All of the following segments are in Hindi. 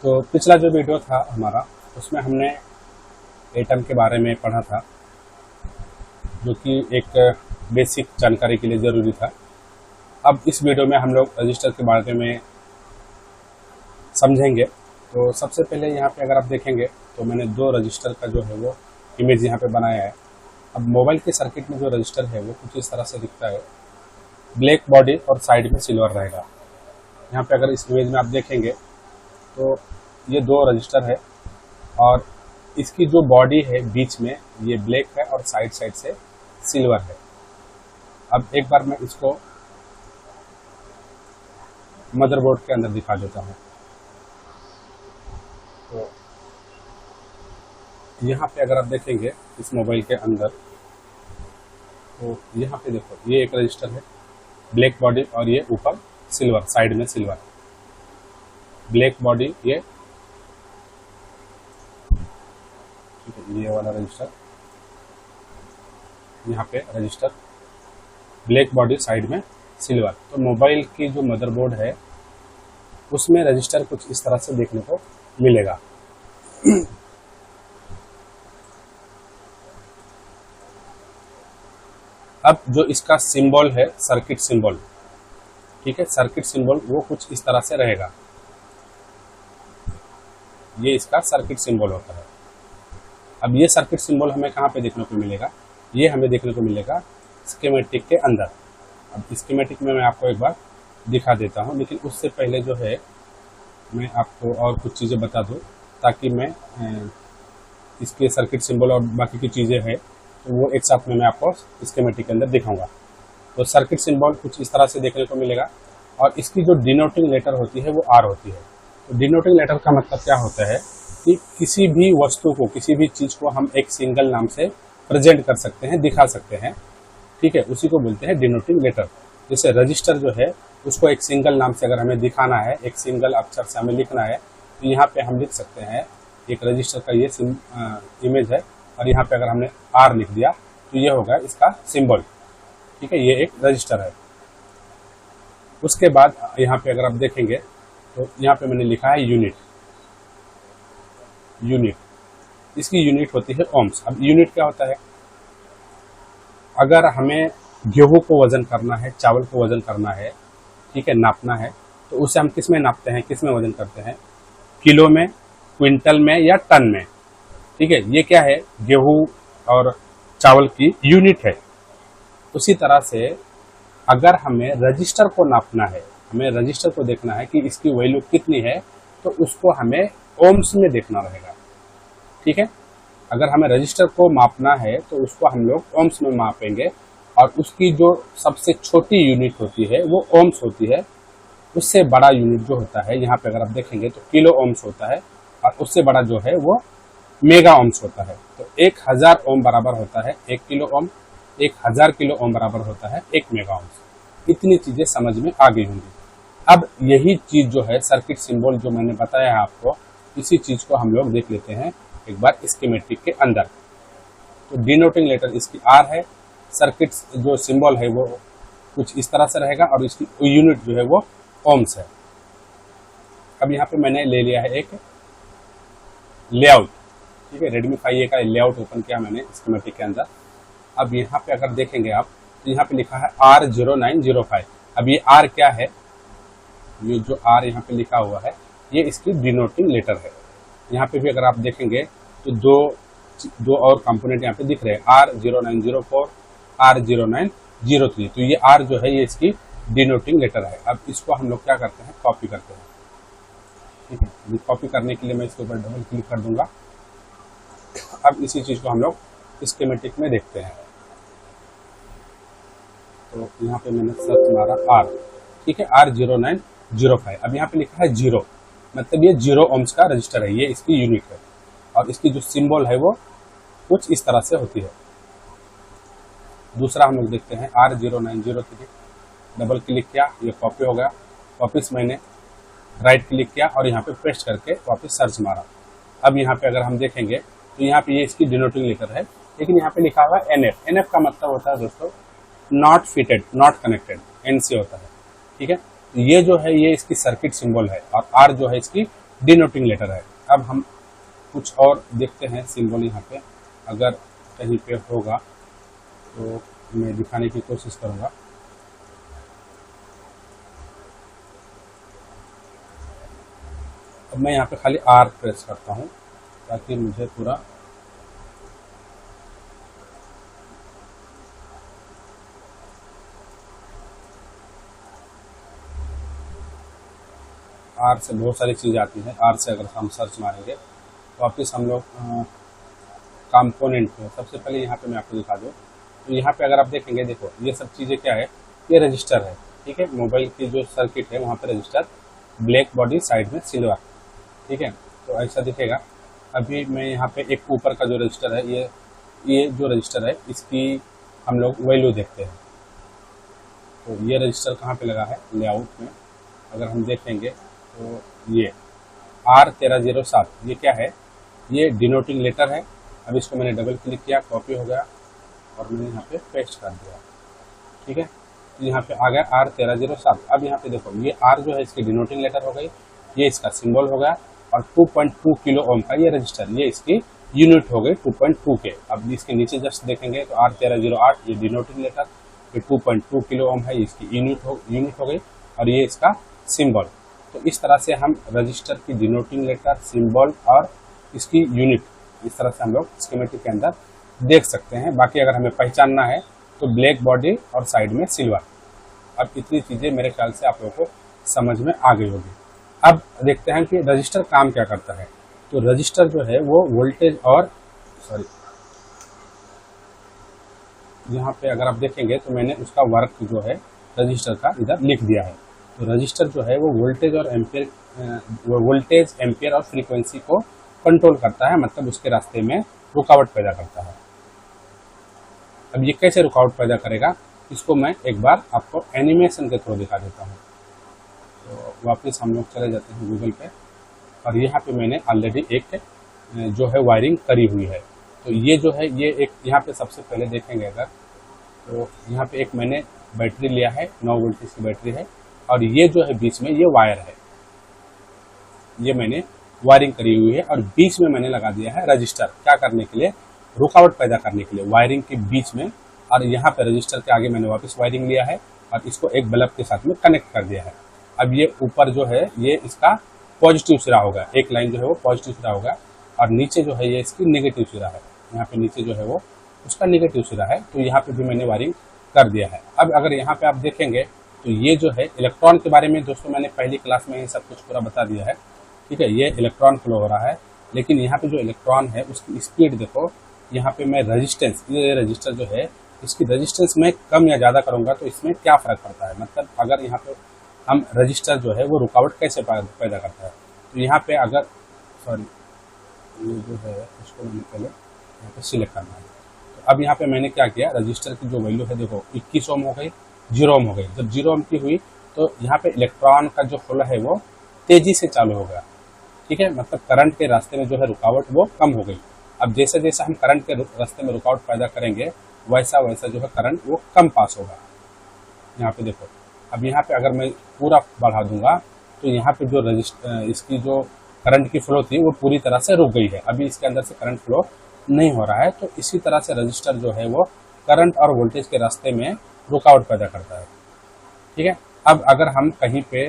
तो पिछला जो वीडियो था हमारा, उसमें हमने एटम के बारे में पढ़ा था, जो कि एक बेसिक जानकारी के लिए ज़रूरी था। अब इस वीडियो में हम लोग रजिस्टर के बारे में समझेंगे। तो सबसे पहले यहाँ पे अगर आप देखेंगे तो मैंने दो रजिस्टर का जो है वो इमेज यहाँ पे बनाया है। अब मोबाइल के सर्किट में जो रजिस्टर है वो कुछ इस तरह से दिखता है, ब्लैक बॉडी और साइड में सिल्वर रहेगा। यहाँ पे अगर इस इमेज में आप देखेंगे तो ये दो रजिस्टर है और इसकी जो बॉडी है बीच में ये ब्लैक है और साइड साइड से सिल्वर है। अब एक बार मैं इसको मदरबोर्ड के अंदर दिखा देता हूँ। तो यहाँ पे अगर आप देखेंगे इस मोबाइल के अंदर, तो यहाँ पे देखो ये एक रजिस्टर है, ब्लैक बॉडी और ये ऊपर सिल्वर, साइड में सिल्वर, ब्लैक बॉडी ये वाला रजिस्टर, यहाँ पे रजिस्टर ब्लैक बॉडी साइड में सिल्वर। तो मोबाइल की जो मदरबोर्ड है उसमें रजिस्टर कुछ इस तरह से देखने को मिलेगा। अब जो इसका सिंबल है सर्किट सिंबल, ठीक है, सर्किट सिंबल वो कुछ इस तरह से रहेगा। ये इसका सर्किट सिंबल होता है। अब ये सर्किट सिंबल हमें कहाँ पे देखने को मिलेगा? ये हमें देखने को मिलेगा स्कीमेटिक के अंदर। अब स्कीमेटिक में मैं आपको एक बार दिखा देता हूँ, लेकिन उससे पहले जो है मैं आपको और कुछ चीज़ें बता दूँ ताकि मैं इसके सर्किट सिंबल और बाकी की चीज़ें हैं तो वो एक साथ में मैं आपको स्कीमेटिक के अंदर दिखाऊंगा। तो सर्किट सिंबल कुछ इस तरह से देखने को मिलेगा और इसकी जो डिनोटिंग लेटर होती है वो आर होती है। तो डिनोटिंग लेटर का मतलब क्या होता है कि किसी भी वस्तु को, किसी भी चीज़ को हम एक सिंगल नाम से प्रेजेंट कर सकते हैं, दिखा सकते हैं, ठीक है, उसी को बोलते हैं डिनोटिंग लेटर। जैसे रजिस्टर जो है उसको एक सिंगल नाम से अगर हमें दिखाना है, एक सिंगल अक्षर से हमें लिखना है, तो यहाँ पे हम लिख सकते हैं एक रजिस्टर का ये इमेज है और यहाँ पे अगर हमने आर लिख दिया तो ये होगा इसका सिंबल, ठीक है, ये एक रजिस्टर है। उसके बाद यहाँ पे अगर आप देखेंगे तो यहाँ पे मैंने लिखा है यूनिट। इसकी यूनिट होती है ओम्स। अब यूनिट क्या होता है? अगर हमें गेहूं को वजन करना है, चावल को वजन करना है, ठीक है, नापना है, तो उसे हम किस में नापते हैं, किस में वजन करते हैं? किलो में, क्विंटल में या टन में, ठीक है। ये क्या है? गेहूं और चावल की यूनिट है। उसी तरह से अगर हमें रजिस्टर को नापना है, हमें रजिस्टर को देखना है कि इसकी वैल्यू कितनी है, तो उसको हमें ओम्स में देखना रहेगा, ठीक है। अगर हमें रजिस्टर को मापना है तो उसको हम लोग ओम्स में मापेंगे और उसकी जो सबसे छोटी यूनिट होती है वो ओम्स होती है। उससे बड़ा यूनिट जो होता है, यहाँ पे अगर आप देखेंगे तो किलो ओम्स होता है और उससे बड़ा जो है वो मेगा ओम्स होता है। तो 1000 ओम बराबर होता है 1 किलो ओम, 1000 किलो ओम बराबर होता है 1 मेगा ओम्स। इतनी चीजें समझ में आ गई होंगी। अब यही चीज जो है सर्किट सिंबल जो मैंने बताया है आपको, इसी चीज को हम लोग देख लेते हैं एक बार स्कीमेटिक के अंदर। तो डिनोटिंग लेटर इसकी आर है, सर्किट जो सिंबल है वो कुछ इस तरह से रहेगा और इसकी यूनिट जो है वो ओम्स है। अब यहाँ पे मैंने ले लिया है एक लेआउट, ठीक है, रेडमी 5A का लेआउट ओपन किया मैंने स्कीमेटिक के अंदर। अब यहाँ पे अगर देखेंगे आप तो यहाँ पे लिखा है R0905। अब ये R क्या है? ये जो R यहाँ पे लिखा हुआ है ये इसकी डिनोटिंग लेटर है। यहाँ पे भी अगर आप देखेंगे तो दो और कंपोनेंट यहाँ पे दिख रहे हैं, R0904, R0903। तो ये R जो है ये इसकी डिनोटिंग लेटर है। अब इसको हम लोग क्या करते हैं? कॉपी करते हैं, ठीक है। कॉपी करने के लिए मैं इसके ऊपर डबल क्लिक कर दूंगा। अब इसी चीज को हम लोग स्कीमेटिक में देखते हैं। तो यहाँ पे मैंने सर्च मारा R, ठीक है, R0905। अब यहाँ पे लिखा है 0, मतलब ये 0 ओम्स का रजिस्टर है, ये इसकी यूनिट है और इसकी जो सिंबल है वो कुछ इस तरह से होती है। दूसरा हम लोग देखते हैं R0903। डबल क्लिक किया, ये कॉपी हो गया। वापिस मैंने राइट क्लिक किया और यहाँ पे पेस्ट करके वापस सर्च मारा। अब यहाँ पे अगर हम देखेंगे तो यहाँ पे ये इसकी डिनोटिंग लेटर है, लेकिन यहाँ पे लिखा हुआ है NF। NF का मतलब होता है दोस्तों not fitted, not connected, NC होता है, ठीक है। तो ये जो है ये इसकी सर्किट सिंबल है और R जो है इसकी डिनोटिंग लेटर है। अब हम कुछ और देखते हैं सिंबल यहाँ पे, अगर कहीं पे होगा तो मैं दिखाने की कोशिश करूँगा। अब मैं यहाँ पे खाली आर प्रेस करता हूँ ताकि मुझे पूरा आर से बहुत सारी चीज़ आती है। आर से अगर हम सर्च मारेंगे तो वापस हम लोग कंपोनेंट पे, सबसे पहले यहाँ पे मैं आपको दिखा दूँ तो यहाँ पे अगर आप देखेंगे, देखो ये सब चीज़ें क्या है, ये रजिस्टर है, ठीक है। मोबाइल की जो सर्किट है वहाँ पे रजिस्टर, ब्लैक बॉडी, साइड में सिल्वर, ठीक है। तो ऐसा दिखेगा। अभी मैं यहाँ पे एक ऊपर का जो रजिस्टर है, ये जो रजिस्टर है इसकी हम लोग वैल्यू देखते हैं। तो ये रजिस्टर कहाँ पे लगा है, लेआउट में अगर हम देखेंगे तो ये R1307, ये क्या है, ये डिनोटिंग लेटर है। अब इसको मैंने डबल क्लिक किया, कॉपी हो गया और मैंने यहाँ पे पेस्ट कर दिया, ठीक है। तो यहाँ पे आ गया R1307। अब यहाँ पे देखो ये R जो है इसकी डिनोटिंग लेटर हो गई, ये इसका सिंबल हो गया, और 2.2 किलो ओम का ये रजिस्टर, ये इसकी यूनिट हो गई 2.2 के। अब इसके नीचे जस्ट देखेंगे तो R1308 ये डिनोटिंग लेटर, ये 2.2 किलो ओम है, इसकी यूनिट हो गई, और ये इसका सिंबल। तो इस तरह से हम रजिस्टर की डिनोटिंग लेटर, सिंबल और इसकी यूनिट, इस तरह से हम लोग स्कीमेटिक के अंदर देख सकते हैं। बाकी अगर हमें पहचानना है तो ब्लैक बॉडी और साइड में सिल्वर। अब इतनी चीज़ें मेरे ख्याल से आप लोगों को समझ में आ गई होगी। अब देखते हैं कि रजिस्टर काम क्या करता है। तो रजिस्टर जो है वो वोल्टेज और यहाँ पे अगर आप देखेंगे तो मैंने उसका वर्क जो है रजिस्टर का इधर लिख दिया है। तो रजिस्टर जो है वो वोल्टेज, एम्पियर और फ्रीक्वेंसी को कंट्रोल करता है, मतलब उसके रास्ते में रुकावट पैदा करता है। अब ये कैसे रुकावट पैदा करेगा, इसको मैं एक बार आपको एनिमेशन के थ्रू दिखा देता हूँ। तो वापस हम लोग चले जाते हैं गूगल पे, और यहाँ पे मैंने ऑलरेडी एक जो है वायरिंग करी हुई है। तो ये जो है, ये एक यहाँ पे सबसे पहले देखेंगे अगर, तो यहाँ पे एक मैंने बैटरी लिया है, 9 वोल्टेज की बैटरी है, और ये जो है बीच में ये वायर है, ये मैंने वायरिंग करी हुई है, और बीच में मैंने लगा दिया है रजिस्टर। क्या करने के लिए, रुकावट पैदा करने के लिए वायरिंग के बीच में। और यहाँ पे रजिस्टर के आगे मैंने वापस वायरिंग लिया है और इसको एक बल्ब के साथ में कनेक्ट कर दिया है। अब ये ऊपर जो है ये इसका पॉजिटिव सिरा होगा, एक लाइन जो है वो पॉजिटिव सिरा होगा, और नीचे जो है ये इसकी नेगेटिव सिरा है। यहाँ पे नीचे जो है वो उसका नेगेटिव सिरा है। तो यहाँ पे भी मैंने वायरिंग कर दिया है। अब अगर यहाँ पे आप देखेंगे तो ये जो है इलेक्ट्रॉन के बारे में दोस्तों मैंने पहली क्लास में ही सब कुछ पूरा बता दिया है, ठीक है। ये इलेक्ट्रॉन फ्लो हो रहा है, लेकिन यहाँ पे जो इलेक्ट्रॉन है उसकी स्पीड देखो। यहाँ पे मैं रेजिस्टेंस, ये रजिस्टर जो है इसकी रेजिस्टेंस में कम या ज़्यादा करूँगा तो इसमें क्या फ़र्क पड़ता है, मतलब अगर यहाँ पे हम रजिस्टर जो है वो रुकावट कैसे पैदा करता है। तो यहाँ पे अगर ये जो है इसको मैंने पहले यहाँ पे सिलेक्ट करना है। तो अब यहाँ पे मैंने क्या किया, रजिस्टर की जो वैल्यू है देखो 21 ओम हो गई, 0 ओम हो गई। जब 0 ओम की हुई तो यहाँ पे इलेक्ट्रॉन का जो फ्लो है वो तेजी से चालू हो गया, ठीक है। मतलब करंट के रास्ते में जो है रुकावट वो कम हो गई। अब जैसे जैसे हम करंट के रास्ते में रुकावट पैदा करेंगे वैसा वैसा जो है करंट वो कम पास होगा। यहाँ पे देखो, अब यहाँ पे अगर मैं पूरा बढ़ा दूंगा तो यहाँ पे जो इसकी जो करंट की फ्लो थी वो पूरी तरह से रुक गई है। अभी इसके अंदर से करंट फ्लो नहीं हो रहा है। तो इसी तरह से रजिस्टर जो है वो करंट और वोल्टेज के रास्ते में रुकावट पैदा करता है, ठीक है। अब अगर हम कहीं पे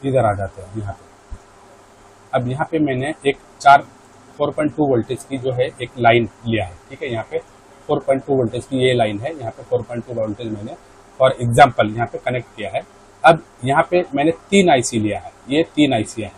इधर आ जाते हैं यहाँ पे, अब यहाँ पे मैंने एक 4.2 वोल्टेज की जो है एक लाइन लिया है, ठीक है। यहाँ पे 4.2 वोल्टेज की ये लाइन है, यहाँ पे 4.2 वोल्टेज मैंने फॉर एग्जांपल यहाँ पे कनेक्ट किया है। अब यहाँ पे मैंने 3 आईसी लिया है, ये 3 आईसी है,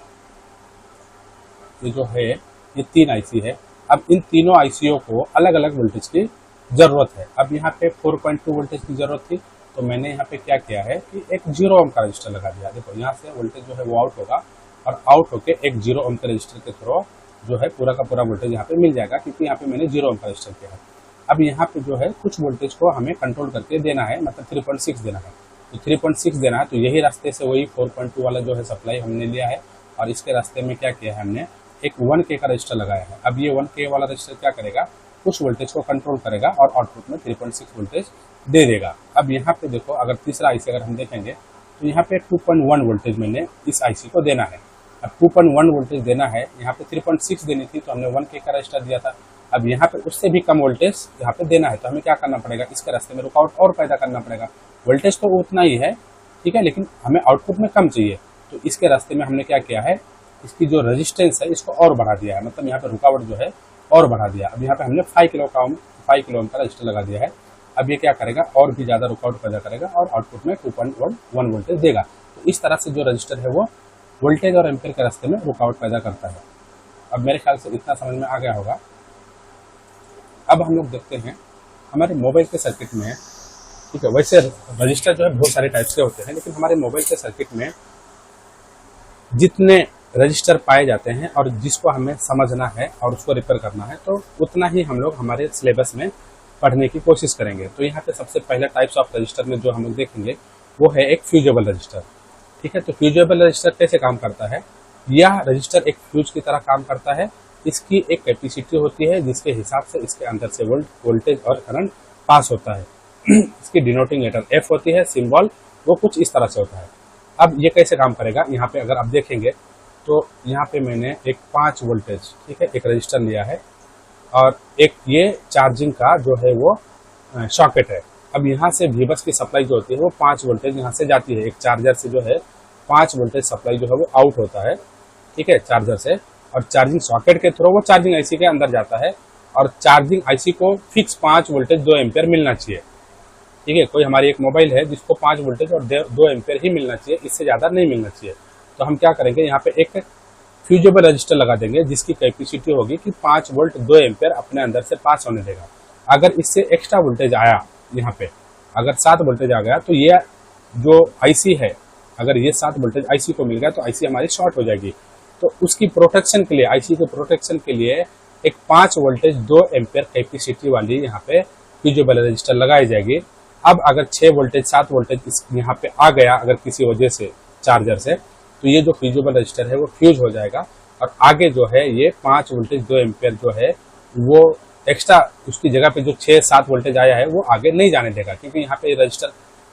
ये जो है ये 3 आईसी है। अब इन तीनों आईसीओ को अलग अलग वोल्टेज की जरूरत है। अब यहाँ पे 4.2 वोल्टेज की जरूरत थी तो मैंने यहाँ पे क्या किया है कि एक 0 ओम का रजिस्टर लगा दिया। देखो यहाँ से वोल्टेज जो है वो आउट होगा और आउट होके एक 0 ओम के रजिस्टर के थ्रू जो है पूरा का पूरा वोल्टेज यहाँ पे मिल जाएगा, क्योंकि यहाँ पे मैंने 0 ओम का रजिस्टर किया है। अब यहाँ पे जो है कुछ वोल्टेज को हमें कंट्रोल करके देना है, मतलब 3.6 देना है। तो 3.6 देना है तो यही रास्ते से वही 4.2 वाला जो है सप्लाई हमने लिया है, और इसके रास्ते में क्या किया है हमने एक 1K का रजिस्टर लगाया है। अब ये 1K वाला रजिस्टर क्या करेगा, कुछ वोल्टेज को कंट्रोल करेगा और आउटपुट में 3.6 वोल्टेज दे देगा। अब यहाँ पे देखो, अगर तीसरा आईसी अगर हम देखेंगे तो यहाँ पे 2.1 वोल्टेज मैंने इस आईसी को देना है। अब 2.1 वोल्टेज देना है, यहाँ पे 3.6 देनी थी तो हमने 1K का रजिस्टर दिया था। अब यहाँ पे उससे भी कम वोल्टेज यहाँ पे देना है, तो हमें क्या करना पड़ेगा, इसके रास्ते में रुकावट और पैदा करना पड़ेगा। वोल्टेज तो उतना ही है, ठीक है, लेकिन हमें आउटपुट में कम चाहिए, तो इसके रास्ते में हमने क्या किया है, इसकी जो रेजिस्टेंस है इसको और बढ़ा दिया है, मतलब यहाँ पे रुकावट जो है और बढ़ा दिया। अब यहाँ पे हमने 5 किलो ओम का रजिस्टर लगा दिया है। अब ये क्या करेगा, और भी ज्यादा रुकावट पैदा करेगा और आउटपुट में 2.1 वोल्टेज देगा। तो इस तरह से जो रजिस्टर है वो वोल्टेज और एम्पीयर के रास्ते में रुकावट पैदा करता है। अब मेरे ख्याल से इतना समझ में आ गया होगा। अब हम लोग देखते हैं हमारे मोबाइल के सर्किट में, ठीक है, वैसे रजिस्टर जो है बहुत सारे टाइप के होते हैं, लेकिन हमारे मोबाइल के सर्किट में जितने रजिस्टर पाए जाते हैं और जिसको हमें समझना है और उसको रिपेयर करना है, तो उतना ही हम लोग हमारे सिलेबस में पढ़ने की कोशिश करेंगे। तो यहाँ पे सबसे पहले टाइप्स ऑफ रजिस्टर में जो हम लोग देखेंगे वो है एक फ्यूजेबल रजिस्टर, ठीक है। तो फ्यूजेबल रजिस्टर कैसे काम करता है, यह रजिस्टर एक फ्यूज की तरह काम करता है। इसकी एक कैपेसिटी होती है जिसके हिसाब से इसके अंदर से वोल्टेज और करंट पास होता है। इसकी डिनोटिंग लेटर एफ होती है, सिंबल वो कुछ इस तरह से होता है। अब ये कैसे काम करेगा, यहाँ पे अगर आप देखेंगे तो यहाँ पे मैंने एक 5 वोल्टेज, ठीक है, एक रजिस्टर लिया है और एक ये चार्जिंग का जो है वो सॉकेट है। अब यहाँ से वीबस की सप्लाई जो होती है वो 5 वोल्टेज यहाँ से जाती है, एक चार्जर से जो है 5 वोल्टेज सप्लाई जो है वो आउट होता है, ठीक है, चार्जर से, और चार्जिंग सॉकेट के थ्रू वो चार्जिंग आईसी के अंदर जाता है और चार्जिंग आईसी को फिक्स 5 वोल्टेज 2 एम्पियर मिलना चाहिए, ठीक है। कोई हमारी एक मोबाइल है जिसको 5 वोल्टेज और 2 एम्पियर ही मिलना चाहिए, इससे ज़्यादा नहीं मिलना चाहिए। तो हम क्या करेंगे, यहाँ पे एक फ्यूजेबल रजिस्टर लगा देंगे जिसकी कैपेसिटी होगी कि 5 वोल्ट 2 एम्पियर अपने अंदर से पास होने देगा। अगर इससे एक्स्ट्रा वोल्टेज आया, यहाँ पे अगर 7 वोल्टेज आ गया, तो ये जो आईसी है, अगर ये 7 वोल्टेज आईसी को मिल गया तो आईसी हमारी शॉर्ट हो जाएगी। तो उसकी प्रोटेक्शन के लिए, आईसी के प्रोटेक्शन के लिए एक 5 वोल्टेज 2 एम्पियर कैपेसिटी वाली यहाँ पे फ्यूजेबल रजिस्टर लगाई जाएगी। अब अगर 6 वोल्टेज 7 वोल्टेज यहाँ पे आ गया अगर किसी वजह से चार्जर से, तो ये जो फ्यूजेबल रजिस्टर है वो फ्यूज हो जाएगा और आगे जो है ये 5 वोल्टेज 2 एम्पियर जो है वो एक्स्ट्रा उसकी जगह पे जो 6-7 वोल्टेज आया है वो आगे नहीं जाने देगा, क्योंकि यहाँ पे रजिस्टर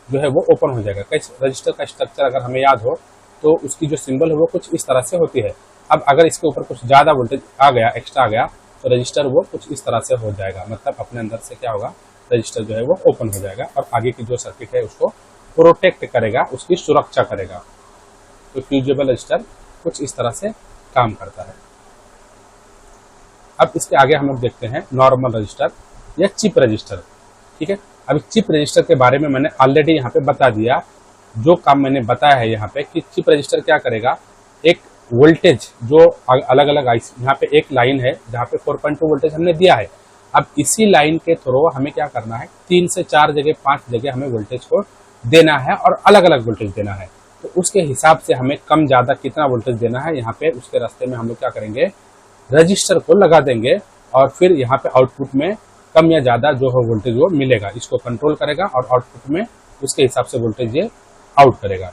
जो है वो ओपन हो जाएगा। रजिस्टर का स्ट्रक्चर अगर हमें याद हो तो उसकी जो सिंबल है वो कुछ इस तरह से होती है। अब अगर इसके ऊपर कुछ ज्यादा वोल्टेज आ गया, एक्स्ट्रा आ गया, तो रजिस्टर वो कुछ इस तरह से हो जाएगा, मतलब अपने अंदर से क्या होगा, रजिस्टर जो है वो ओपन हो जाएगा और आगे की जो सर्किट है उसको प्रोटेक्ट करेगा, उसकी सुरक्षा करेगा। तो फ्यूजेबल रजिस्टर कुछ इस तरह से काम करता है। अब इसके आगे हम लोग देखते हैं नॉर्मल रजिस्टर या चिप रजिस्टर, ठीक है। अब चिप रजिस्टर के बारे में मैंने ऑलरेडी यहाँ पे बता दिया, जो काम मैंने बताया है यहाँ पे कि चिप रजिस्टर क्या करेगा, एक वोल्टेज जो अलग अलग यहाँ पे एक लाइन है जहाँ पे 4.2 वोल्टेज हमने दिया है। अब इसी लाइन के थ्रू हमें क्या करना है, 3 से 4 जगह 5 जगह हमें वोल्टेज को देना है और अलग अलग वोल्टेज देना है। तो उसके हिसाब से हमें कम ज्यादा कितना वोल्टेज देना है, यहाँ पे उसके रास्ते में हम लोग क्या करेंगे, रजिस्टर को लगा देंगे और फिर यहाँ पे आउटपुट में कम या ज्यादा जो है वोल्टेज वो मिलेगा, इसको कंट्रोल करेगा और आउटपुट में उसके हिसाब से वोल्टेज ये आउट करेगा,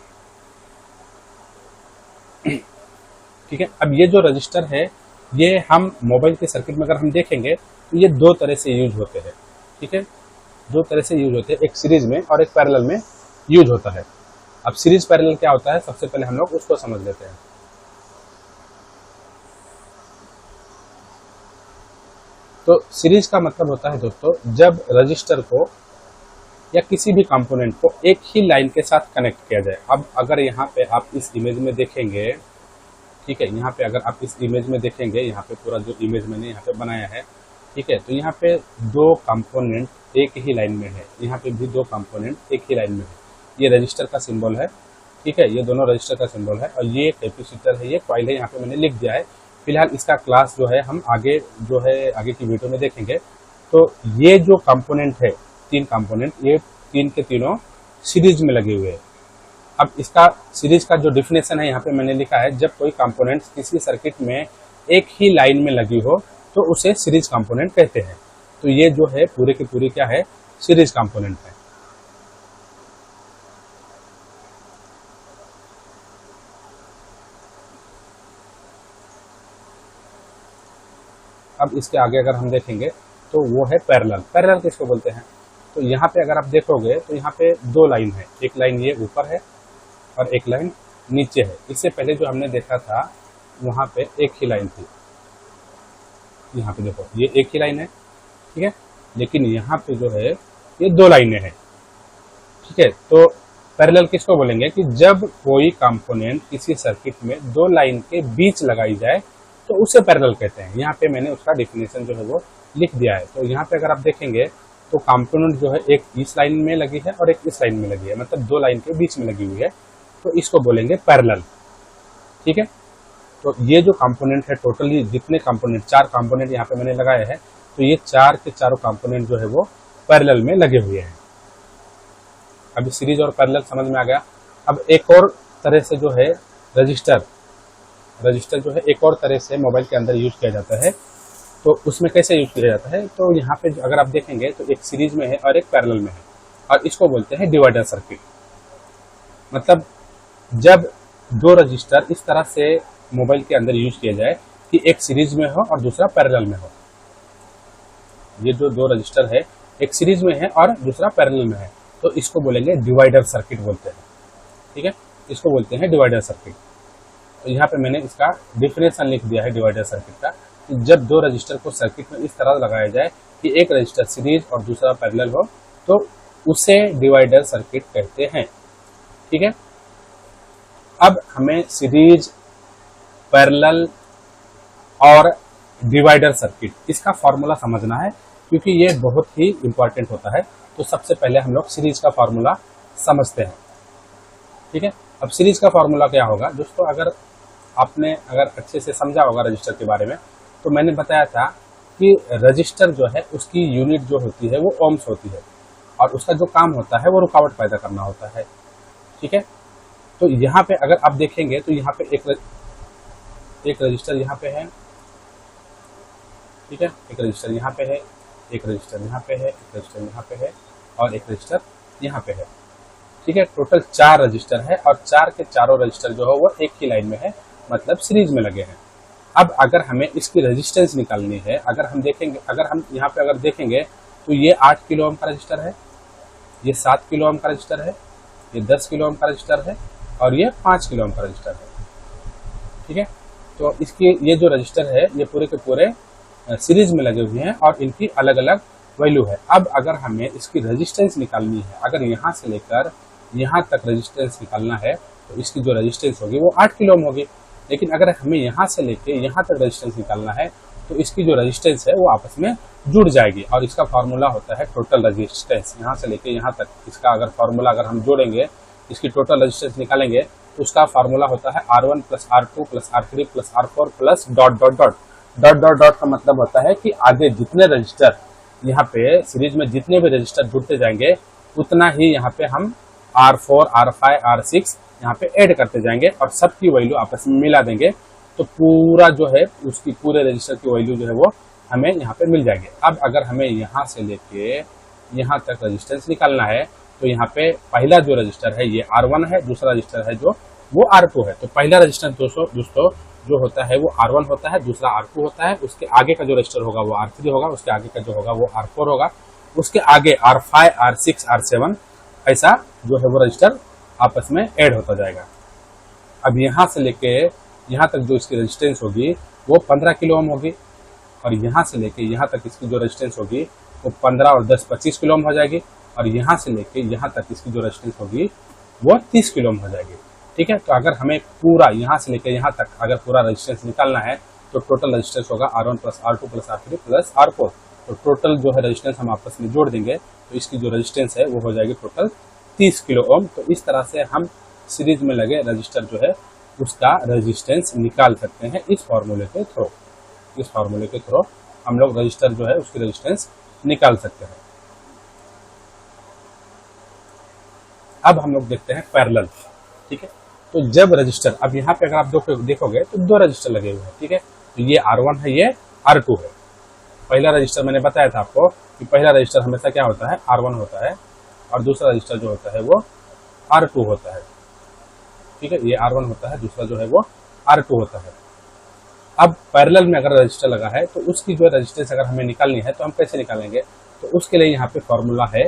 ठीक है। अब ये जो रजिस्टर है ये हम मोबाइल के सर्किट में अगर हम देखेंगे तो ये 2 तरह से यूज होते हैं, ठीक है, 2 तरह से यूज होते हैं, एक सीरीज में और एक पैरेलल में यूज होता है। अब सीरीज पैरेलल क्या होता है, सबसे पहले हम लोग उसको समझ लेते हैं। तो सीरीज का मतलब होता है दोस्तों, जब रजिस्टर को या किसी भी कंपोनेंट को एक ही लाइन के साथ कनेक्ट किया जाए। अब अगर यहाँ पे आप इस इमेज में देखेंगे, ठीक है, यहाँ पे अगर आप इस इमेज में देखेंगे, यहाँ पे पूरा जो इमेज मैंने यहाँ पे बनाया है, ठीक है, तो यहाँ पे 2 कंपोनेंट एक ही लाइन में है, यहाँ पे भी 2 कंपोनेंट एक ही लाइन में है। ये रजिस्टर का सिंबल है, ठीक है, ये दोनों रजिस्टर का सिंबल है और ये कैपेसिटर है, ये कॉइल है, यहाँ पे मैंने लिख दिया है। फिलहाल इसका क्लास जो है हम आगे जो है आगे की वीडियो में देखेंगे। तो ये जो कंपोनेंट है, 3 कंपोनेंट, ये 3 के तीनों सीरीज में लगे हुए हैं। अब इसका सीरीज का जो डिफिनेशन है यहाँ पे मैंने लिखा है, जब कोई कंपोनेंट किसी सर्किट में एक ही लाइन में लगी हो तो उसे सीरीज कंपोनेंट कहते हैं। तो ये जो है पूरे की पूरी क्या है, सीरीज कंपोनेंट है। अब इसके आगे अगर हम देखेंगे तो वो है पैरेलल। पैरेलल किसको बोलते हैं, तो यहाँ पे अगर आप देखोगे तो यहाँ पे 2 लाइन है, एक लाइन ये ऊपर है और एक लाइन नीचे है। इससे पहले जो हमने देखा था वहां पे एक ही लाइन थी, यहाँ पे देखो ये एक ही लाइन है, ठीक है, लेकिन यहाँ पे जो है ये दो लाइनें हैं, ठीक है। तो पैरेलल किसको बोलेंगे कि जब कोई कंपोनेंट किसी सर्किट में दो लाइन के बीच लगाई जाए तो उसे पैरेलल कहते हैं। यहाँ पे मैंने उसका डेफिनेशन जो है वो लिख दिया है। तो यहाँ पे अगर आप देखेंगे तो कंपोनेंट जो है एक इस लाइन में लगी है और एक इस लाइन में लगी है, मतलब दो लाइन के बीच में लगी हुई है, तो इसको बोलेंगे पैरेलल, ठीक है। तो ये जो कंपोनेंट है टोटली जितने कंपोनेंट, चार कंपोनेंट यहाँ पे मैंने लगाए हैं, तो ये चार के चारों कंपोनेंट जो है वो पैरेलल में लगे हुए हैं। अभी सीरीज और पैरेलल समझ में आ गया। अब एक और तरह से जो है रजिस्टर जो है एक और तरह से मोबाइल के अंदर यूज किया जाता है। तो उसमें कैसे यूज किया जाता है, तो यहाँ पे अगर आप देखेंगे तो एक सीरीज में है और एक पैरेलल में है, और इसको बोलते हैं डिवाइडर सर्किट। मतलब जब दो रजिस्टर इस तरह से मोबाइल के अंदर यूज किया जाए कि एक सीरीज में हो और दूसरा पैरेलल में हो। ये जो दो रजिस्टर है एक सीरीज में है और दूसरा पैरेलल में है, तो इसको बोलेंगे डिवाइडर सर्किट बोलते हैं, ठीक है, इसको बोलते हैं डिवाइडर सर्किट। तो यहाँ पे मैंने इसका डिफिनेशन लिख दिया है डिवाइडर सर्किट का, कि जब दो रजिस्टर को सर्किट में इस तरह लगाया जाए कि एक रजिस्टर सीरीज और दूसरा पैरेलल हो, तो उसे डिवाइडर सर्किट कहते हैं, ठीक है। अब हमें सीरीज, पैरेलल और डिवाइडर सर्किट इसका फॉर्मूला समझना है, क्योंकि ये बहुत ही इंपॉर्टेंट होता है। तो सबसे पहले हम लोग सीरीज का फॉर्मूला समझते हैं, ठीक है। अब सीरीज का फॉर्मूला क्या होगा दोस्तों, अगर अच्छे से समझा होगा रजिस्टर के बारे में, तो मैंने बताया था कि रजिस्टर जो है उसकी यूनिट जो होती है वो ओम्स होती है, और उसका जो काम होता है वो रुकावट पैदा करना होता है, ठीक है। तो यहाँ पे अगर आप देखेंगे तो यहाँ पे एक रजिस्टर यहाँ पे है, ठीक है, एक रजिस्टर यहाँ पे है, एक रजिस्टर यहाँ पे है, एक रजिस्टर यहाँ पे है और एक रजिस्टर यहाँ पे है, ठीक है। टोटल 4 रजिस्टर है और 4 के चारों रजिस्टर जो है वो एक ही लाइन में है, मतलब सीरीज में लगे हैं। अब अगर हमें इसकी रेजिस्टेंस निकालनी है, अगर हम यहाँ पे अगर देखेंगे तो ये 8 किलो ओम का रजिस्टर है, ये 7 किलो ओम का रजिस्टर है, ये 10 किलो ओम का रजिस्टर है और ये 5 किलो ओम का रजिस्टर है, ठीक है। तो इसके ये जो रजिस्टर है ये पूरे के पूरे सीरीज में लगे हुए हैं और इनकी अलग अलग वैल्यू है। अब अगर हमें इसकी रेजिस्टेंस निकालनी है, अगर यहाँ से लेकर यहाँ तक रेजिस्टेंस निकालना है, तो इसकी जो रेजिस्टेंस होगी वो 8 किलो ओम होगी। लेकिन अगर हमें यहाँ से लेके यहाँ तक रेजिस्टेंस निकालना है, तो इसकी जो रेजिस्टेंस है वो आपस में जुड़ जाएगी, और इसका फॉर्मूला होता है टोटल रेजिस्टेंस। यहाँ से लेके यहाँ तक इसका अगर फॉर्मूला अगर हम जोड़ेंगे, इसकी टोटल रेजिस्टेंस निकालेंगे, तो उसका फॉर्मूला होता है R1 plus R2 plus R3 plus R4 plus dot dot dot dot dot dot का मतलब होता है कि आगे जितने रजिस्टर यहाँ पे सीरीज में जितने भी रजिस्टर जुड़ते जाएंगे, उतना ही यहाँ पे हम R4, R5, R6 यहाँ पे ऐड करते जाएंगे और सबकी वैल्यू आपस में मिला देंगे, तो पूरा जो है उसकी पूरे रजिस्टर की वैल्यू जो है वो हमें यहाँ पे मिल जाएगी। अब अगर हमें यहाँ से लेके यहाँ तक रेजिस्टेंस निकालना है, तो यहाँ पे पहला जो रजिस्टर है ये R1 है, दूसरा रजिस्टर है जो वो R2 है। तो पहला रजिस्टेंस दोस्तों जो होता है वो R1 होता है, दूसरा R2 होता है, उसके आगे का जो रजिस्टर होगा वो R3 होगा, उसके आगे का जो होगा वो R4 होगा, उसके आगे R5, R6, R7 ऐसा जो है वो रजिस्टर आपस में ऐड होता जाएगा। अब यहाँ से लेके यहाँ तक जो इसकी रेजिस्टेंस होगी वो 15 किलो ओम होगी, और यहाँ से लेके यहाँ तक इसकी जो रेजिस्टेंस होगी वो 15 और 10 25 किलो ओम हो जाएगी, और यहाँ से लेके यहाँ तक इसकी जो रेजिस्टेंस होगी वो 30 किलो ओम हो जाएगी, ठीक है। तो अगर हमें पूरा यहाँ से लेके यहाँ तक अगर पूरा रेजिस्टेंस निकालना है, तो टोटल रेजिस्टेंस होगा R1 plus R2 plus R3 plus R4। तो टोटल जो है रेजिस्टेंस हम आपस में जोड़ देंगे, तो इसकी जो रेजिस्टेंस है वो हो जाएगी टोटल 30 किलो ओम। तो इस तरह से हम सीरीज में लगे रजिस्टर जो है उसका रेजिस्टेंस निकाल सकते हैं इस फार्मूले के थ्रू। इस फार्मूले के थ्रू हम लोग रजिस्टर जो है उसकी रेजिस्टेंस निकाल सकते हैं। अब हम लोग देखते हैं पैरेलल, ठीक है। तो जब रजिस्टर, अब यहाँ पे अगर आप देखोगे तो 2 रजिस्टर लगे हुए हैं, ठीक है। तो ये R1 है, ये R2 है। पहला रजिस्टर मैंने बताया था आपको कि पहला रजिस्टर हमेशा क्या होता है, R1 होता है, और दूसरा रजिस्टर जो होता है वो R2 होता है, ठीक है। ये R1 होता है, दूसरा जो है वो R2 होता है। अब पैरेलल में अगर रजिस्टर लगा है तो उसकी जो रेजिस्टेंस अगर हमें निकालनी है तो हम कैसे निकालेंगे, तो उसके लिए यहाँ पे फॉर्मूला है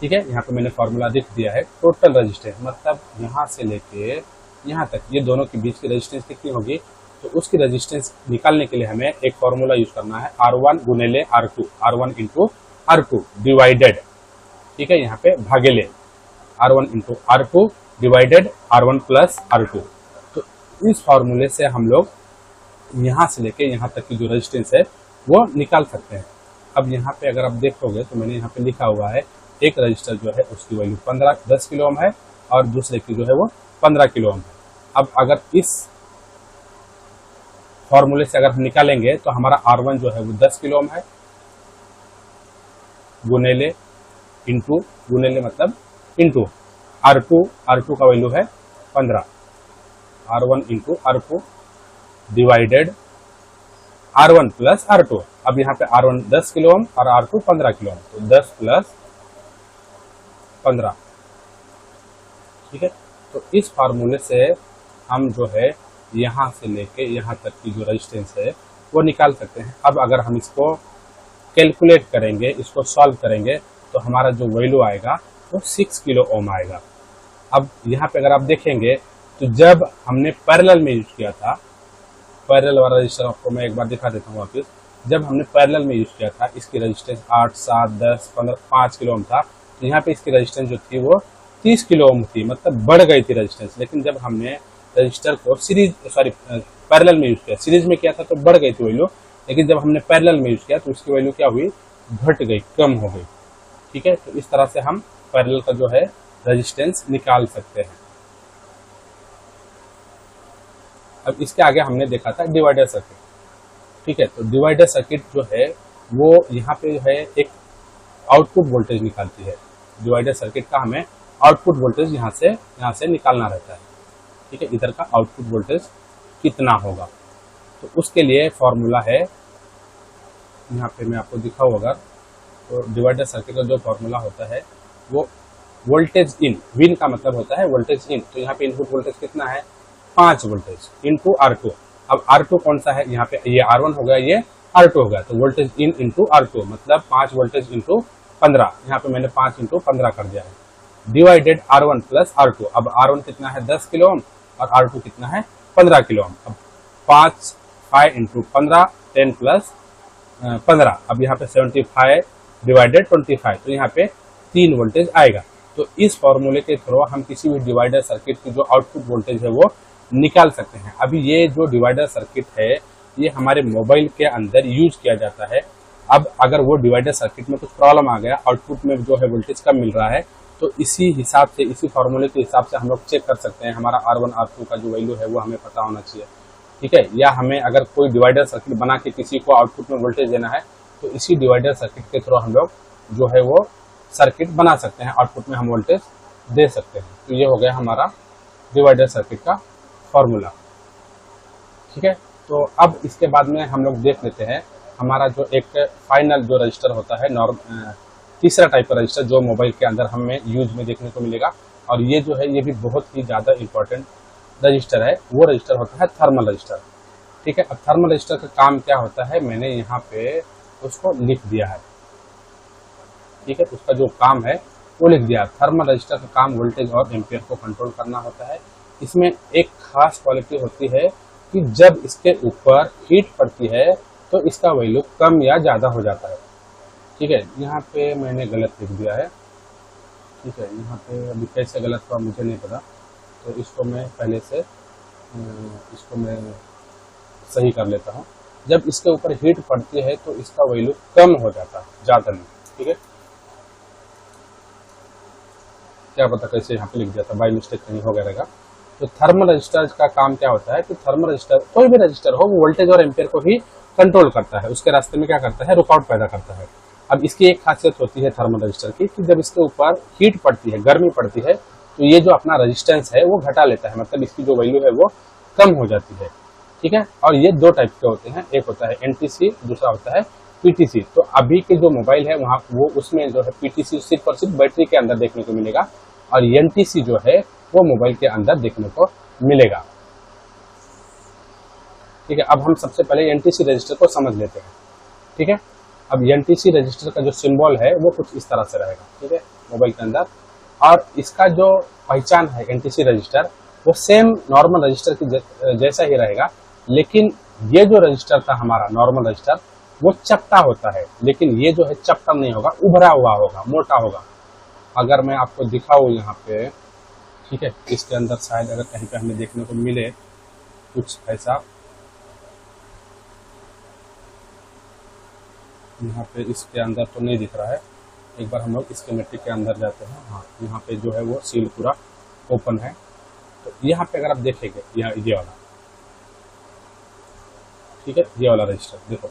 ठीक है, यहाँ पे मैंने फॉर्मूला लिख दिया है। टोटल रेजिस्टेंस मतलब यहाँ से लेके यहाँ तक ये दोनों के बीच की रेजिस्टेंस कितनी होगी, तो उसकी रेजिस्टेंस निकालने के लिए हमें एक फॉर्मूला यूज करना है, R1 गुनेले R2, R1 into R2 divided, ठीक है, यहाँ पे भागेले R1 into R2 divided R1 plus R2। तो इस फॉर्मूले से हम लोग यहाँ से लेके यहाँ तक की जो रेजिस्टेंस है वो निकाल सकते हैं। अब यहाँ पे अगर आप देखोगे तो मैंने यहाँ पे लिखा हुआ है एक रजिस्टर जो है उसकी वैल्यू 10 किलो ओम है और दूसरे की जो है वो 15 किलो ओम है। अब अगर इस फॉर्मूले से अगर हम निकालेंगे तो हमारा R1 जो है वो 10 किलो ओम है, गुनेले इंटू, गुनेले मतलब इंटू R2 का वैल्यू है 15, R1 into R2 divided R1 plus R2। अब यहाँ पे R1 10 किलो ओम और R2 15 किलो ओम, तो 10 प्लस 15, ठीक है। तो इस फार्मूले से हम जो है यहाँ से लेके यहाँ तक की जो रेजिस्टेंस है वो निकाल सकते हैं। अब अगर हम इसको कैलकुलेट करेंगे, इसको सॉल्व करेंगे, तो हमारा जो वैल्यू आएगा वो 6 किलो ओम आएगा। अब यहाँ पे अगर आप देखेंगे तो जब हमने पैरेलल में यूज किया था, पैरेलल वाला रजिस्टर आपको मैं एक बार दिखा देता हूँ वापस। जब हमने पैरेलल में यूज किया था इसकी रेजिस्टेंस 8, 7, 10, 15, 5 किलो ओम था, तो यहाँ पे इसकी रेजिस्टेंस जो थी वो 30 किलो ओम थी, मतलब बढ़ गई थी रेजिस्टेंस। लेकिन जब हमने रजिस्टर को पैरेलल में यूज किया, सीरीज में किया था तो बढ़ गई थी वैल्यू, लेकिन जब हमने पैरेलल में यूज किया तो उसकी वैल्यू क्या हुई, घट गई, कम हो गई, ठीक है। तो इस तरह से हम पैरेलल का जो है रेजिस्टेंस निकाल सकते हैं। अब इसके आगे हमने देखा था डिवाइडर सर्किट, ठीक है। तो डिवाइडर सर्किट जो है वो यहाँ पे है एक आउटपुट वोल्टेज निकालती है। डिवाइडर सर्किट का हमें आउटपुट वोल्टेज यहाँ से निकालना रहता है, ठीक है। इधर का आउटपुट वोल्टेज कितना होगा, तो उसके लिए फॉर्मूला है, यहाँ पे मैं आपको दिखाऊँ अगर, तो डिवाइडर सर्किट का जो फॉर्मूला होता है वो वोल्टेज इन, विन का मतलब होता है वोल्टेज इन। तो यहाँ पे इनपुट वोल्टेज कितना है, 5 वोल्टेज इंटू R2। अब R2 कौन सा है, यहाँ पे ये R1 हो गया, ये R2 हो गया, तो वोल्टेज इन इंटू R2 मतलब 5 वोल्टेज इंटू 15, यहाँ पे मैंने 5 इंटू 15 कर दिया है, डिवाइडेड R1 प्लस R2। अब R1 कितना है 10 किलो ओम और R2 कितना है 15 किलो ओम। अब 5 इंटू 15 10 प्लस 15, अब यहाँ पे 75 डिवाइडेड 25, तो यहाँ पे 3 वोल्टेज आएगा। तो इस फॉर्मूले के थ्रू हम किसी भी डिवाइडर सर्किट की जो आउटपुट वोल्टेज है वो निकाल सकते हैं। अभी ये जो डिवाइडर सर्किट है ये हमारे मोबाइल के अंदर यूज किया जाता है। अब अगर वो डिवाइडर सर्किट में कुछ प्रॉब्लम आ गया, आउटपुट में जो है वोल्टेज कम मिल रहा है, तो इसी हिसाब से, इसी फॉर्मूले के हिसाब से हम लोग चेक कर सकते हैं। हमारा R1 R2 का जो वैल्यू है वो हमें पता होना चाहिए, ठीक है। या हमें अगर कोई डिवाइडर सर्किट बना के किसी को आउटपुट में वोल्टेज देना है तो इसी डिवाइडर सर्किट के थ्रू हम लोग जो है वो सर्किट बना सकते हैं, आउटपुट में हम वोल्टेज दे सकते हैं। तो ये हो गया हमारा डिवाइडर सर्किट का फॉर्मूला, ठीक है। तो अब इसके बाद में हम लोग देख लेते हैं हमारा जो एक फाइनल जो रजिस्टर होता है, तीसरा टाइप का रजिस्टर जो मोबाइल के अंदर हमें यूज में देखने को मिलेगा। और ये जो है ये भी बहुत ही ज़्यादा इंपॉर्टेंट रजिस्टर है, वो रजिस्टर होता है थर्मल रजिस्टर, ठीक है। अब थर्मल रजिस्टर का काम क्या होता है, मैंने यहाँ पे उसको लिख दिया है, ठीक है। उसका जो काम है वो लिख दिया। थर्मल रजिस्टर का काम वोल्टेज और एम्पियर को कंट्रोल करना होता है। इसमें एक खास क्वालिटी होती है कि जब इसके ऊपर हीट पड़ती है तो इसका वैल्यू कम या ज़्यादा हो जाता है, ठीक है। यहाँ पे मैंने गलत लिख दिया है, ठीक है। यहाँ पे अभी कैसे गलत हुआ मुझे नहीं पता, तो इसको मैं पहले से इसको मैं सही कर लेता हूँ। जब इसके ऊपर हीट पड़ती है तो इसका वैल्यू कम हो जाता है, ज़्यादा नहीं, ठीक है। क्या पता कैसे यहाँ पे लिख दिया था, बाई मिस्टेक कहीं हो गया रहेगा। तो थर्मल रजिस्टर का काम क्या होता है कि थर्मल रजिस्टर, कोई भी रजिस्टर हो, वो वोल्टेज और एम्पियर को ही कंट्रोल करता है, उसके रास्ते में क्या करता है, रुकावट पैदा करता है। अब इसकी एक खासियत होती है थर्मल रजिस्टर की कि जब इसके ऊपर हीट पड़ती है, गर्मी पड़ती है, तो ये जो अपना रेजिस्टेंस है वो घटा लेता है, मतलब इसकी जो वैल्यू है वो कम हो जाती है, ठीक है। और ये दो टाइप के होते हैं, एक होता है एनटीसी, दूसरा होता है पीटीसी। तो अभी के जो मोबाइल है वहाँ वो उसमें जो है पीटीसी सिर्फ और सिर्फ बैटरी के अंदर देखने को मिलेगा, और एनटीसी जो है वो मोबाइल के अंदर देखने को मिलेगा, ठीक है। अब हम सबसे पहले एनटीसी रजिस्टर को समझ लेते हैं, ठीक है। अब एनटीसी रजिस्टर का जो सिंबल है वो कुछ इस तरह से रहेगा, ठीक है। मोबाइल के अंदर, और इसका जो पहचान है एनटीसी रजिस्टर वो सेम नॉर्मल रजिस्टर की जैसा ही रहेगा, लेकिन ये जो रजिस्टर था हमारा नॉर्मल रजिस्टर वो चपटा होता है, लेकिन ये जो है चपटा नहीं होगा, उभरा हुआ होगा, मोटा होगा। अगर मैं आपको दिखाऊं यहाँ पे, ठीक है, इसके अंदर शायद अगर कहीं पे हमें देखने को मिले कुछ ऐसा, यहाँ पे इसके अंदर तो नहीं दिख रहा है। एक बार हम लोग स्कीमेटिक के अंदर जाते हैं। हाँ, यहाँ पे जो है वो सील पूरा ओपन है। तो यहाँ पे अगर आप देखेंगे ये वाला, ठीक है, ये वाला रजिस्टर देखो,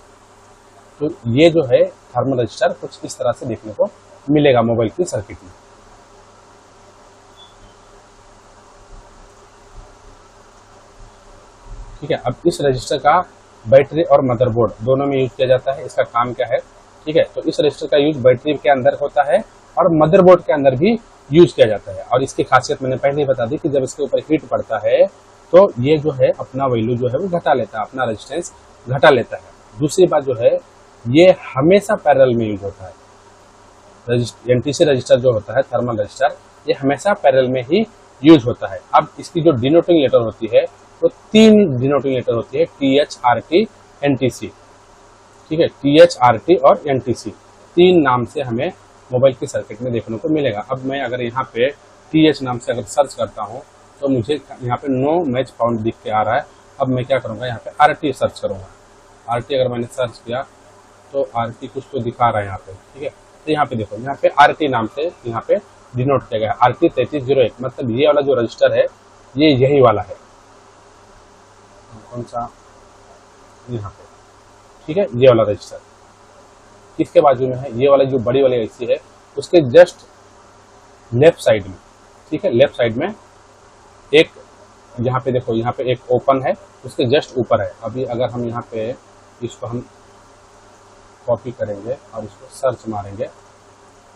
तो ये जो है थर्मल रजिस्टर कुछ इस तरह से देखने को मिलेगा मोबाइल की सर्किट में। ठीक है, अब इस रजिस्टर का बैटरी और मदरबोर्ड दोनों में यूज किया जाता है। इसका काम क्या है, ठीक है, तो इस रजिस्टर का यूज बैटरी के अंदर होता है और मदरबोर्ड के अंदर भी यूज किया जाता है। और इसकी खासियत मैंने पहले ही बता दी कि जब इसके ऊपर हीट पड़ता है तो ये जो है अपना वैल्यू जो है वो घटा लेता है, अपना रेजिस्टेंस घटा लेता है। दूसरी बात जो है, ये हमेशा पैरेलल में यूज होता है। एनटीसी रजिस्टर जो होता है थर्मल रजिस्टर, ये हमेशा पैरेलल में ही यूज होता है। अब इसकी जो डिनोटिंग लेटर होती है वो 3 डिनोटिंग लेटर होती है, TH, RT, NTC। ठीक है, TH, RT और NTC 3 नाम से हमें मोबाइल की सर्किट में देखने को मिलेगा। अब मैं अगर यहाँ पे TH नाम से अगर सर्च करता हूँ तो मुझे यहाँ पे नो मैच फाउंड दिख के आ रहा है। अब मैं क्या करूँगा, यहाँ पे RT सर्च करूँगा। RT अगर मैंने सर्च किया तो RT कुछ तो दिखा रहा है यहाँ पे, ठीक है। तो यहाँ पे देखो, यहाँ पे RT नाम से यहाँ पे डिनोट किया गया है, RT 3301, मतलब ये वाला जो रजिस्टर है ये यही वाला है। कौन सा, यहाँ पे, ठीक है, ये वाला रजिस्टर किसके बाजू में है, ये वाला जो बड़ी वाली आईसी है उसके जस्ट लेफ्ट साइड में, ठीक है, लेफ्ट साइड में एक, यहाँ पे देखो, यहाँ पे एक ओपन है, उसके जस्ट ऊपर है। अभी अगर हम यहाँ पे इसको हम कॉपी करेंगे और इसको सर्च मारेंगे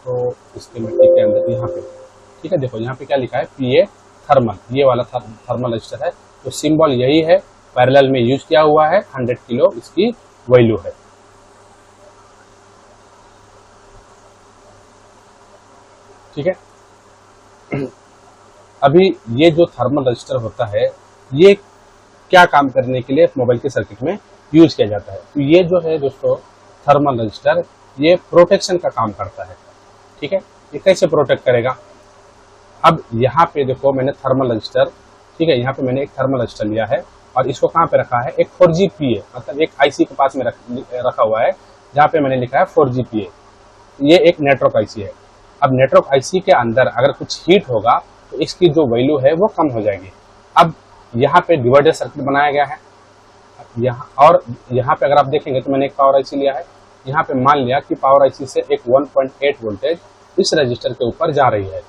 तो इसके मिट्टी के अंदर यहाँ पे, ठीक है, देखो यहाँ पे क्या लिखा है, PA थर्मल, ये वाला थर्मल रजिस्टर है। तो सिंबल यही है, पैरेलल में यूज किया हुआ है, 100 किलो इसकी वैल्यू है। ठीक है, अभी ये जो थर्मल रजिस्टर होता है ये क्या काम करने के लिए मोबाइल के सर्किट में यूज किया जाता है। तो ये जो है दोस्तों थर्मल रजिस्टर, ये प्रोटेक्शन का काम करता है। ठीक है, ये कैसे प्रोटेक्ट करेगा, अब यहाँ पे देखो मैंने थर्मल रजिस्टर, ठीक है, यहाँ पे मैंने एक थर्मल रजिस्टर लिया है और इसको कहाँ पे रखा है, एक 4G PA, मतलब एक आईसी के पास में रखा हुआ है जहाँ पे मैंने लिखा है 4G PA। ये एक नेटवर्क आईसी है। अब नेटवर्क आईसी के अंदर अगर कुछ हीट होगा तो इसकी जो वैल्यू है वो कम हो जाएगी। अब यहाँ पे डिवाइडर सर्किट बनाया गया है यहाँ, और यहाँ पे अगर आप देखेंगे तो मैंने एक पावर आईसी लिया है। यहाँ पे मान लिया कि पावर आईसी से एक 1.8 वोल्टेज इस रजिस्टर के ऊपर जा रही है।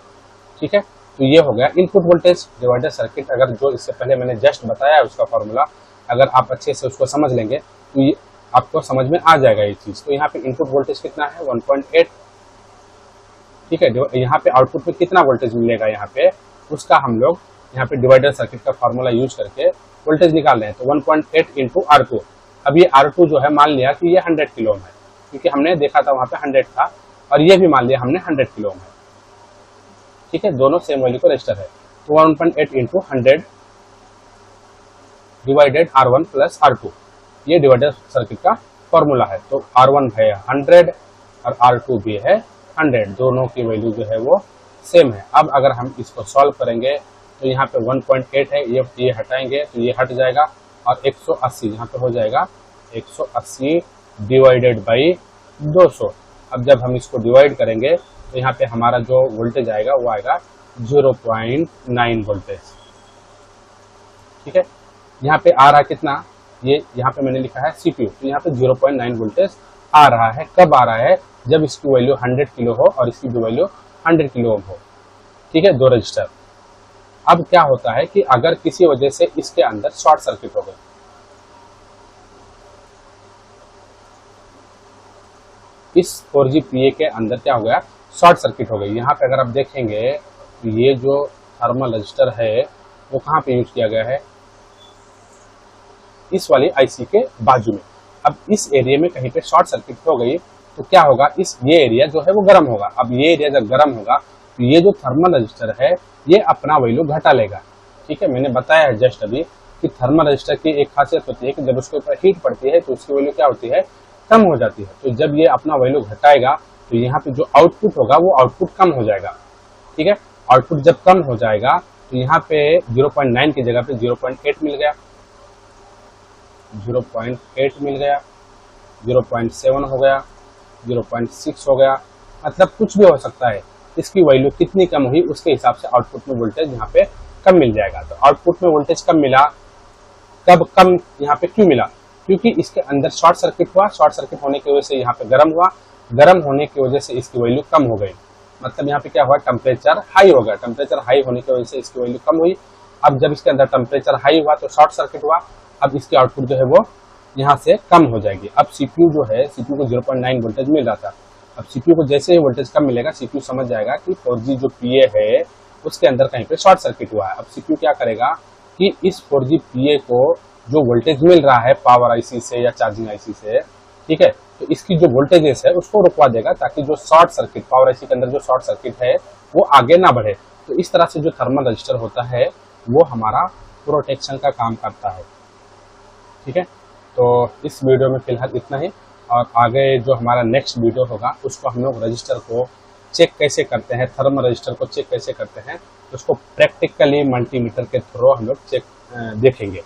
ठीक है, तो ये हो गया इनपुट वोल्टेज डिवाइडर सर्किट। अगर जो इससे पहले मैंने जस्ट बताया है उसका फॉर्मूला, अगर आप अच्छे से उसको समझ लेंगे तो ये आपको समझ में आ जाएगा ये चीज। तो यहाँ पे इनपुट वोल्टेज कितना है, 1.8। ठीक है, यहाँ पे आउटपुट में कितना वोल्टेज मिलेगा यहाँ पे, उसका हम लोग यहाँ पे डिवाइडर सर्किट का फॉर्मूला यूज करके वोल्टेज निकाल रहे हैं। तो 1.8 इंटू R2। अब ये R2 जो है मान लिया कि ये 100 किलो ओम है, क्योंकि हमने देखा था वहां पे 100 था, और ये भी मान लिया हमने 100 किलो ओम है। ठीक है, दोनों सेम वैल्यू को रजिस्टर है। तो 1.8 into 100 divided R1 plus R2, ये डिवाइडर सर्किट का फॉर्मूला है। तो R1 है 100 और R2 भी है 100, दोनों की वैल्यू जो है वो सेम है। अब अगर हम इसको सॉल्व करेंगे तो यहाँ पे 1.8 है, ये हटाएंगे तो ये हट जाएगा, और 180 यहाँ पे हो जाएगा 180 डिवाइडेड बाई 200। अब जब हम इसको डिवाइड करेंगे तो यहाँ पे हमारा जो वोल्टेज आएगा वो आएगा 0.9 वोल्टेज। ठीक है, यहाँ पे आ रहा कितना, ये यहाँ पे मैंने लिखा है CPU, तो यहाँ पे 0.9 वोल्टेज आ रहा है। कब आ रहा है, जब इसकी वैल्यू 100 किलो हो और इसकी भी वैल्यू 100 किलो ओम हो। ठीक है, दो रजिस्टर। अब क्या होता है कि अगर किसी वजह से इसके अंदर शॉर्ट सर्किट हो गई, इस 4G PA के अंदर क्या हो गया, शॉर्ट सर्किट हो गई। यहाँ पे अगर आप देखेंगे तो ये जो थर्मल रजिस्टर है वो कहाँ पे यूज किया गया है, इस वाली आईसी के बाजू में। अब इस एरिया में कहीं पे शॉर्ट सर्किट हो गई तो क्या होगा, ये एरिया जो है वो गर्म होगा। अब ये एरिया जब गर्म होगा तो ये जो थर्मल रजिस्टर है ये अपना वैल्यू घटा लेगा। ठीक है, मैंने बताया है जस्ट अभी कि थर्मल रजिस्टर की एक खासियत होती है कि जब उसके ऊपर हीट पड़ती है तो उसकी वैल्यू क्या होती है, कम हो जाती है। तो जब ये अपना वैल्यू घटाएगा तो यहाँ पे जो आउटपुट होगा वो आउटपुट कम हो जाएगा। ठीक है, आउटपुट जब कम हो जाएगा तो यहाँ पे 0.9 की जगह पे 0.8 मिल गया, 0.8 मिल गया, 0.7 हो गया, 0.6 हो गया, मतलब कुछ भी हो सकता है। इसकी वैल्यू कितनी कम हुई उसके हिसाब से आउटपुट में वोल्टेज यहाँ पे कम मिल जाएगा। तो आउटपुट में वोल्टेज कम मिला, कब कम यहाँ पे क्यों मिला, क्योंकि इसके अंदर शॉर्ट सर्किट हुआ, शॉर्ट सर्किट होने की वजह से यहाँ पे गर्म हुआ, गर्म होने की वजह से इसकी वैल्यू कम हो गई। मतलब यहाँ पे क्या हुआ, टेम्परेचर हाई हो गया, टेम्परेचर हाई होने की वजह से इसकी वैल्यू कम हुई। अब जब इसके अंदर टेम्परेचर हाई हुआ तो शॉर्ट सर्किट हुआ, अब इसकी आउटपुट जो है वो यहाँ से कम हो जाएगी। अब सीपीयू जो है, सीपीयू को 0.9 वोल्टेज मिल रहा था, अब सीपीयू को जैसे ही वोल्टेज कम मिलेगा सीपीयू समझ जाएगा कि 4G जो पीए है उसके अंदर कहीं पे शॉर्ट सर्किट हुआ है। अब सीपीयू क्या करेगा कि इस 4G पीए को जो वोल्टेज मिल रहा है पावर आईसी से या चार्जिंग आईसी से, ठीक है, तो इसकी जो वोल्टेजेस है उसको रुकवा देगा ताकि जो शॉर्ट सर्किट, पावर आईसी के अंदर जो शॉर्ट सर्किट है वो आगे ना बढ़े। तो इस तरह से जो थर्मल रजिस्टर होता है वो हमारा प्रोटेक्शन का काम करता है। ठीक है, तो इस वीडियो में फिलहाल इतना ही, और आगे जो हमारा नेक्स्ट वीडियो होगा उसको हम लोग रजिस्टर को चेक कैसे करते हैं, थर्मल रजिस्टर को चेक कैसे करते हैं, उसको प्रैक्टिकली मल्टीमीटर के थ्रू हम लोग चेक देखेंगे।